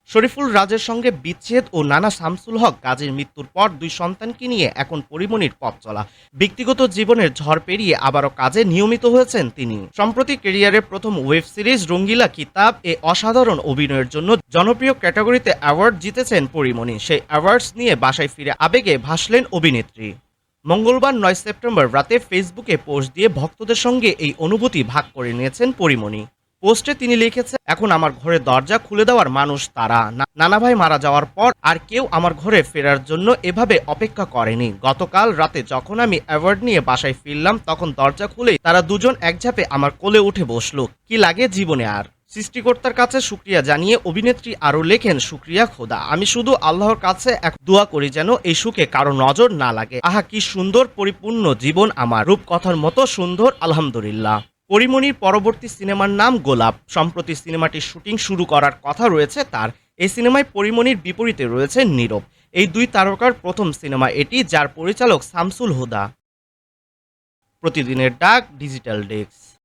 শরীফুল রাজের সঙ্গে বিচ্ছেদ ও নানা শামসুল হক গাজীর মৃত্যুর পর দুই সন্তানকে নিয়ে এখন পরীমনির পথ চলা। ব্যক্তিগত জীবনের ঝড় পেরিয়ে আবারও কাজে নিয়মিত হয়েছেন তিনি। সম্প্রতি ক্যারিয়ারের প্রথম ওয়েব সিরিজ রঙ্গিলা কিতাব এ অসাধারণ অভিনয়ের জন্য জনপ্রিয় ক্যাটাগরিতে অ্যাওয়ার্ড জিতেছেন পরীমনি। সেই অ্যাওয়ার্ডস নিয়ে বাসায় ফিরে আবেগে ভাসলেন অভিনেত্রী। মঙ্গলবার ৯ সেপ্টেম্বর রাতে ফেসবুকে পোস্ট দিয়ে ভক্তদের সঙ্গে এই অনুভূতি ভাগ করে নিয়েছেন পরীমনি। পোস্টে তিনি লিখেছেন, এখন আমার ঘরের দরজা খুলে দেওয়ার মানুষ তারা। নানা ভাই মারা যাওয়ার পর আর কেউ আমার ঘরে ফেরার জন্য এভাবে অপেক্ষা করেনি। গতকাল রাতে যখন আমি অ্যাওয়ার্ড নিয়ে বাসায় ফিরলাম, তখন দরজা খুলেই তারা দুজন একঝাপে আমার কোলে উঠে বসলো। কি লাগে জীবনে আর। সৃষ্টিকর্তার কাছে শুকরিয়া জানিয়ে অভিনেত্রী আরও লেখেন, শুকরিয়া খোদা, আমি শুধু আল্লাহর কাছে এক দোয়া করি যেন এই সুখে কারো নজর না লাগে। আহা কি সুন্দর পরিপূর্ণ জীবন আমার, রূপকথার মতো সুন্দর, আলহামদুলিল্লাহ। পরীমনির পরবর্তী সিনেমার নাম গোলাপ। সম্প্রতি সিনেমাটির শুটিং শুরু করার কথা রয়েছে তার। এই সিনেমায় পরীমনির বিপরীতে রয়েছে নীরব। এই দুই তারকার প্রথম সিনেমা এটি, যার পরিচালক শামসুল হুদা। প্রতিদিনের ডাক ডিজিটাল ডেস্ক।